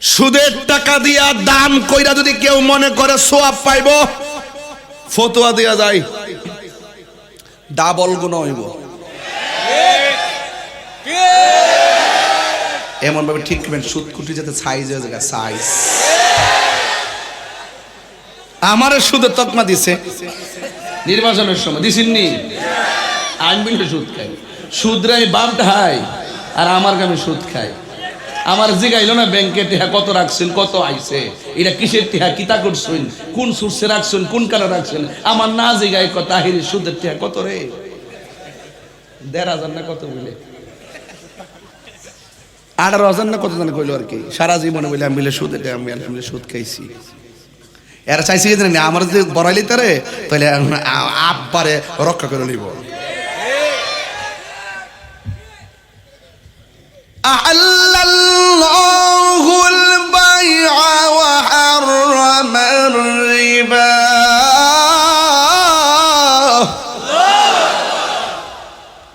সুদের টাকা দিয়া দান কইরা যদি কেউ মনে করে সওয়াব পাইব, ফতোয়া দেয়া যায় ডাবল গুনাহ হইব। এমন ভাবে ঠিক করবেন সুদ কুটি যাতে সাইজ হয়ে যায়, সাইজ। আমারে সুদের তকমা দিছে নির্বাচনের সময়, দিছিননি? আমি বলি সুদ খাই, সুদরাই বাপ ঢাই আর আমার গ্রামে সুদ খাই। আমার জিগাইল না ব্যাংকে টিহা কত রাখছেন, কত আইছে, এটা কিসের টিহা, কিতা করছেন, কোন সোর্সে রাখছেন, কোন কালে রাখছেন, আমার না জিগাই কত আহিরি সুদের টিহা কত রে, ১,৫০০ না কত বলে, ১৮,০০০ না কত জানে কইলো আর কি। সারা জীবনে বলে আমি বলে সুদ, এটা আমি বলে সুদ খাইছি। এরা চাইছি না আমার যদি বড়াইলি তারে তাহলে আব্বারে রক্ষা করে নিব। আল্লাহুল বাইআ ওয়া হারামার রিবা।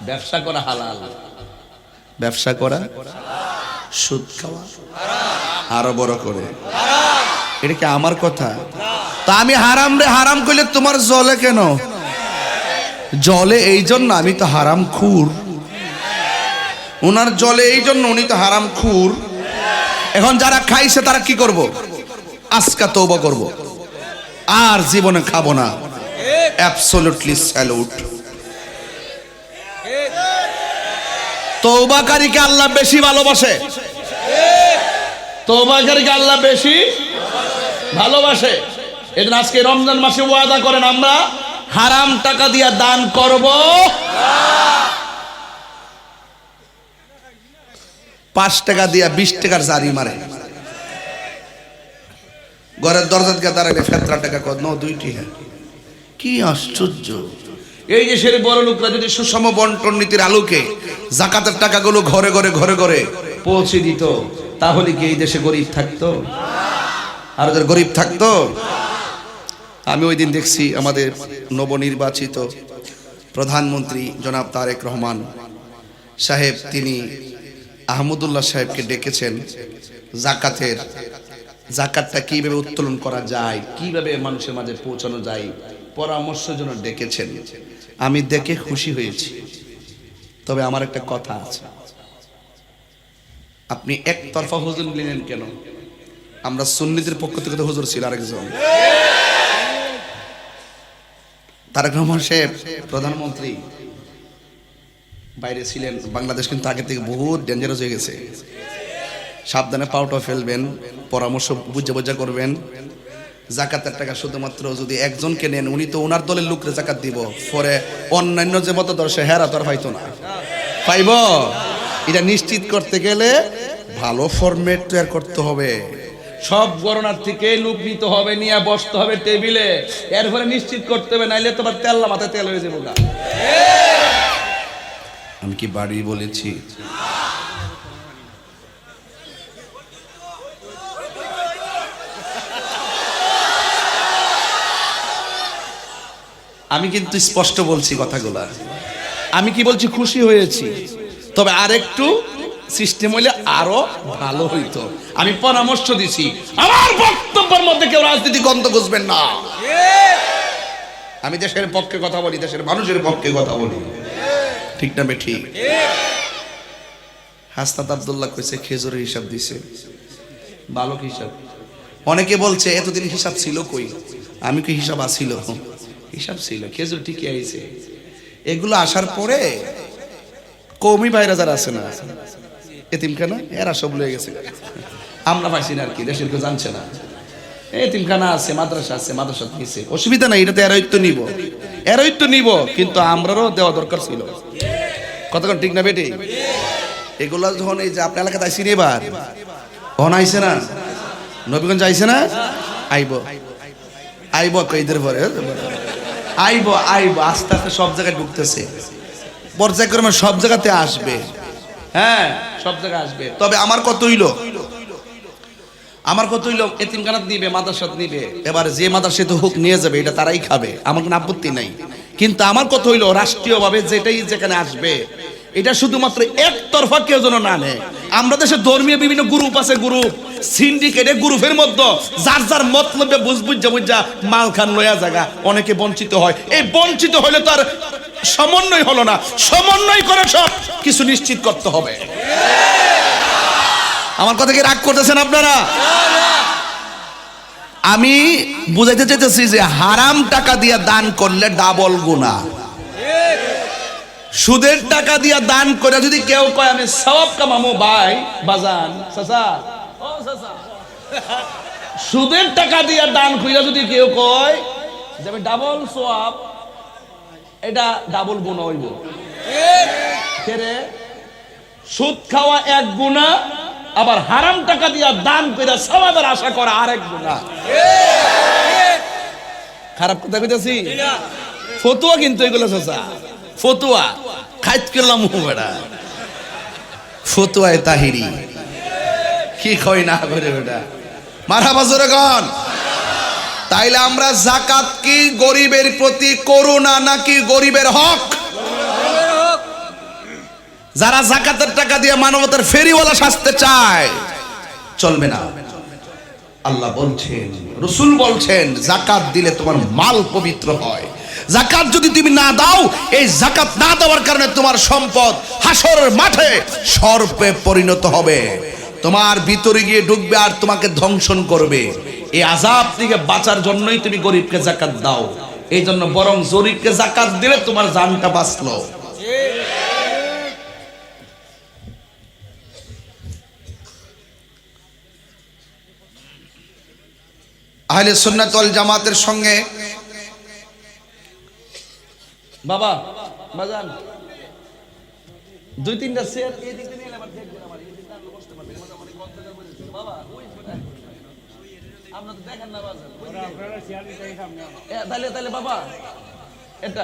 ব্যবসা করা হালাল, ব্যবসা করা, সুদ খাওয়া আরো বড় করে, এটা কি আমার কথা? তা আমি হারাম রে হারাম কইলে তোমার জলে কেন? জলে এই জন্য আমি তো হারাম খুর, উনার জলে এই জন্য উনি তো হারাম খুর। এখন যারা খাইছে তারা কি করব? আজকে তওবা করব, আর জীবনে খাবো না। Absolutely salute. তওবাকারীকে আল্লাহ বেশি ভালোবাসে, তওবাকারীকে আল্লাহ বেশি ভালোবাসে। এজন্য আজকে রমজান মাসে ওয়াদা করেন আমরা হারাম টাকা দিয়া দান করব। 5 টাকা দিয়া 20 টাকার জারি মারে, ঘরের দরজার কে দাঁড়ালে ফেতরা টাকা কত ন 2 টাকা। কি আশ্চর্য! এই দেশের বড় লোকরা যদি সুষম বন্টন নীতির আলোকে যাকাতের টাকাগুলো ঘরে ঘরে ঘরে ঘরে পৌঁছে দিত, তাহলে কি এই দেশে গরিব থাকতো? আর ওদের গরিব থাকতো? আমি ওই দিন দেখছি আমাদের নবনির্বাচিত প্রধানমন্ত্রী জনাব তারেক রহমান সাহেব, তিনি আহমদুল্লাহ সাহেবকে ডেকেছেন জাকাতটা কিভাবে উত্তোলন করা যায়, কিভাবে মানুষের মাঝে পৌঁছানো যায়, পরামর্শের জন্য ডেকেছেন। আমি দেখে খুশি হয়েছি। তবে আমার একটা কথা আছে, আপনি একতরফা হুজুর নিলেন কেন? আমরা সুন্নিদের পক্ষ থেকে তো হুজুর ছিল আরেকজন। তারেক রহমান সাহেব প্রধানমন্ত্রী বাইরে ছিলেন, বাংলাদেশ কিন্তু আগে থেকে বহুত ডেঞ্জারাস হয়ে গেছে। সাবধানে পাউটা ফেলবেন, পরামর্শ বুঝে বুঝে করবেন। জাকাতের টাকা শুধুমাত্র যদি একজনকে নেন, উনি তো ওনার দলের লোকরে জাকাত দিব, পরে অন্যান্য যে মত দর্শে হেরা তো আর পাইতো না, পাইব। এটা নিশ্চিত করতে গেলে ভালো ফরম্যাট তৈরি করতে হবে। সব গণনার থেকে লোক নিতে হবে, নিয়ে বসতে হবে টেবিলে, এরপরে নিশ্চিত করতে হবে, নাইলে তোমার তেল্লা মাথায় তেল হয়ে যাবো। আমি কি বাড়ি বলেছি? আমি কিন্তু স্পষ্ট বলছি কথাগুলা। আমি কি বলছি? খুশি হয়েছি, তবে আরেকটু সিস্টেম হইলে আরো ভালো হইতো। আমি পরামর্শ দিছি, আমার বক্তব্যের মধ্যে কেউ রাজনীতি গন্ধ বুঝবেন না। আমি দেশের পক্ষে কথা বলি, দেশের মানুষের পক্ষে কথা বলি, ঠিক না বে ঠিক? হাসনাত আব্দুল্লাহ কইছে খেজুরের হিসাব দিছে, ভালো হিসাব। অনেকে বলছে এতদিন হিসাব ছিল কই? আমি কি হিসাব আসিল? হিসাব ছিল, খেজুর ঠিকই আইছে। এগুলো আসার পরে কওমি ভাইরা যারা আছে না, এতিমখানা, এরা সব লয়ে গেছে। আমরা পাইছি না আর কি, দেশের কেউ জানছে না। এতিমখানা আছে, মাদ্রাসা আছে, মাদ্রাসা নিছে, অসুবিধা নাই, এটাতে এরাই তো নিব, কিন্তু আমরাও দেওয়া দরকার ছিল। কতক্ষণ ঠিক না বেটি? এগুলা যখন এই যে আপনার এলাকাতে আইসি এবার, কখন আইসে না, নবীগঞ্জ আইসে না, আইব কইদের পরে আইব আস্তে আস্তে সব জায়গায় ঢুকতেছে, পর্যায়ক্রমে সব জায়গাতে আসবে। হ্যাঁ, সব জায়গায় আসবে। তবে আমার কত হইলো, এতিমখানাত নিবে, মাদ্রাসাত নিবে, এবার যে মাদ্রাসাতে হোক নিয়ে যাবে, এটা তারাই খাবে, আমার কোনো আপত্তি নাই। কিন্তু আমার কত হইলো রাষ্ট্রীয়ভাবে যেটাই যেখানে আসবে, এটা শুধুমাত্র একতরফা কেউ যেন না নেয়। আমরা দেশে ধর্মীয় বিভিন্ন গ্রুপ আছে, গ্রুপ সিন্ডিকেট, গ্রুপের মধ্যে যার যার মতলবে বুঝা মাল খান লয়া জায়গা অনেকে বঞ্চিত হয়। এই বঞ্চিত হলে তার সমন্বয় হলো না, সমন্বয় করে সব কিছু নিশ্চিত করতে হবে। আমার কথা কি রাগ করতেছেন আপনারা? আমি বুঝাইতে চাইতেছি যে হারাম টাকা দিয়ে দান করলে ডাবল গুনাহ। সুদের টাকা দিয়ে দান করে যদি কেউ কয় আমি সওয়াব কামামো, ভাই বাজান চাচা ও চাচা, সুদের টাকা দিয়ে দান কইরা যদি কেউ কয় যে আমি ডাবল সওয়াব, এটা ডাবল গুনাহ হইব। কেরে সুদ খাওয়া এক গুনাহ, আবার হারাম টাকা দিয়া দান কইরা সওয়াবের আশা করা আরেক গুনাহ। খারাপ কথা কইতাছি? ফতুয়া কিন্তু এগুলো চাচা, ফতুয়া খাইত করলাম বেটা, ফতুয়ায় তাহিরি কি কই না করে বেটা, মারহাবা জোরে গান। তাইলে আমরা যাকাত কি গরিবের প্রতি করুণা নাকি গরিবের হক? যারা যাকাতের টাকা দিয়ে মানবতার ফেরিওয়ালা সাজতে চায় চলবে না। আল্লাহ বলছেন, রাসূল বলছেন, যাকাত দিলে তোমার মাল পবিত্র হয়। যাকাত যদি তুমি না দাও, এই যাকাত না দেওয়ার কারণে তোমার সম্পদ হাসরের মাঠে সর্পে পরিণত হবে, তোমার ভিতরে গিয়ে ঢুকবে আর তোমাকে ধ্বংসন করবে। এই আযাব থেকে বাঁচার জন্যই তুমি গরিবকে যাকাত দাও। এই জন্য বরং গরিবকে যাকাত দিলে তোমার জানটা বাঁচলো। আহলে সুন্নাত ওয়াল জামাতের সঙ্গে বাবা বাজান দুই তিনটা চেয়ার এই দিক দিয়ে নিলে আবার দেখবেন, আমার এই দিকটা আপনি বসতে পারবেন। মোটামুটি কক্সবাজার বসেছে বাবা, আমরা তো দেখেন না বাজার, আপনারা চেয়ার নিতে সামনে তাহলে তাহলে বাবা এটা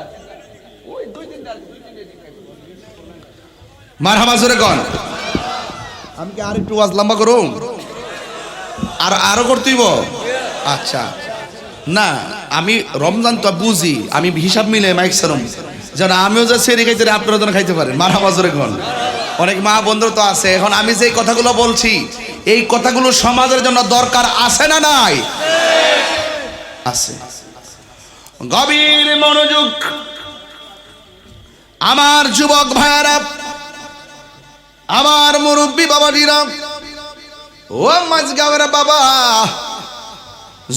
ওই দুই তিনটা মারহাবা জোরে কোন। আমি কি আরেকটু ওয়াজ লম্বা করুম? আর আরো করতেইব? আচ্ছা না, আমি রমজান তো বুঝি, আমি হিসাব মিলে মাইক সারম যেন আমিও যে সেরে খাইতে আপনারা যেন খাইতে পারেন। মারহাবা জোরে কোন। অনেক মা বন্ধুরা তো আছে। এখন আমি যে কথাগুলো বলছি, এই কথাগুলো সমাজের জন্য দরকার আছে না নাই? আছে। গভীর মনোযোগ আমার যুবক ভাইয়ারা, আমার মুরব্বী বাবাজিরা, ও মাঝগাঁওয়ের বাবা,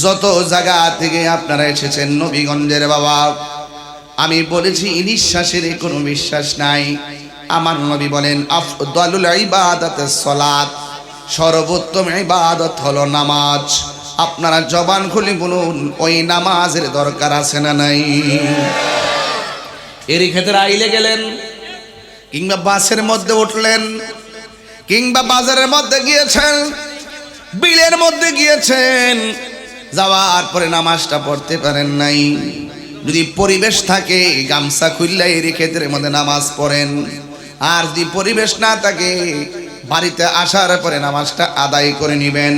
যত জায়গা থেকে আপনারা এসেছেন নবীগঞ্জের বাবা, আমি বলেছি নিঃশ্বাসের কোনো বিশ্বাস নাই। আমার নবী বলেন আফদালুল ইবাদাতিস সালাত, সর্বোত্তম ইবাদত হলো নামাজ। আপনারা জবান খুলে বলুন, ওই নামাজের দরকার আছে না নাই? এরই ক্ষেত্রে আইলে গেলেন, কিংবা বাসের মধ্যে উঠলেন, কিংবা বাজারের মধ্যে গিয়েছেন, বিলের মধ্যে গিয়েছেন, যাওয়ার পরে নামাজটা পড়তে পারেন নাই, যদি পরিবেশ থাকে গামছা খুললে এর ক্ষেত্রের মধ্যে নামাজ পড়েন। আর যদি পরিবেশ না থাকে বাড়িতে আসার পরে নামাজটা আদায় করে নেবেন,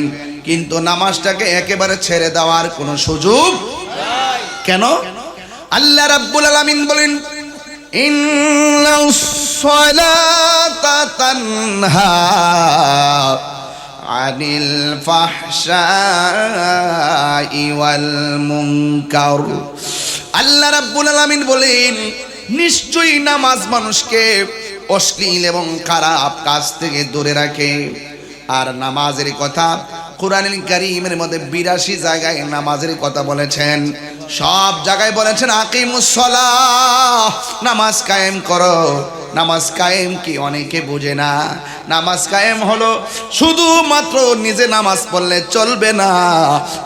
কিন্তু নামাজটাকে একেবারে ছেড়ে দেওয়ার কোনো সুযোগ কেন? আল্লাহ রাব্বুল আলামিন বলেন, ইন্নাস সালাতা তানহা আনিল ফাহশাই ওয়াল মুনকার। আল্লাহ রাব্বুল আলামিন বলেন, নিশ্চয়ই নামাজ মানুষকে অশ্লীল এবং খারাপ কাজ থেকে দূরে রাখে। আর নামাজের কথা কুরআনুল কারীমের মধ্যে ৮২ জায়গায় নামাজের কথা বলেছেন। সব জায়গায় বলেছেন আকিমুস সালাহ, নামাজ কায়েম করো। নামাজ কায়েম কি অনেকে বোঝে না। নামাজ কায়েম হলো শুধুমাত্র নিজে নামাজ পড়লে চলবে না,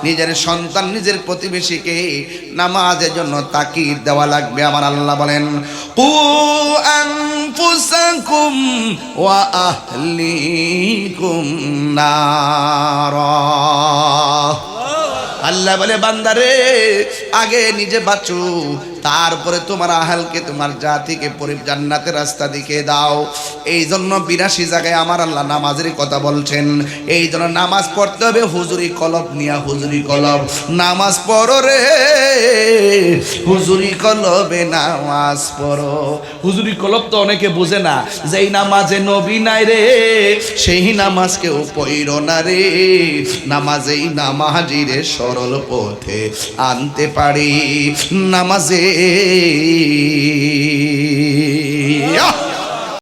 নিজের সন্তান, নিজের প্রতিবেশীকে নামাজের জন্য তাকিদ দেওয়া লাগবে। আমার আল্লাহ বলেন, কু আনফুসাকুম ওয়া আহলিকুম নারা। আল্লাহ আল্লাহ বলে বান্দারে আগে নিজে বাঁচো, তারপরে তোমার আহালকে তোমার জাতিকে জান্নাতের রাস্তা দিকে দাও। এই জন্য 82 জায়গায় আমার আল্লাহ নামাজের কথা বলছেন। এই জন্য নামাজ পড়তে হবে হুজুরি কলব নিয়া, হুজুরি কলব। নামাজ পড়ো রে হুজুরি কলবে নামাজ পড়ো। হুজুরি কলব তো অনেকে বোঝে না, যেই নামাজে নবী নাই রে সেই নামাজ কেউ পড়ো না রে। নামাজেই নামাজিরে সরল পথে আনতে পারি, নামাজে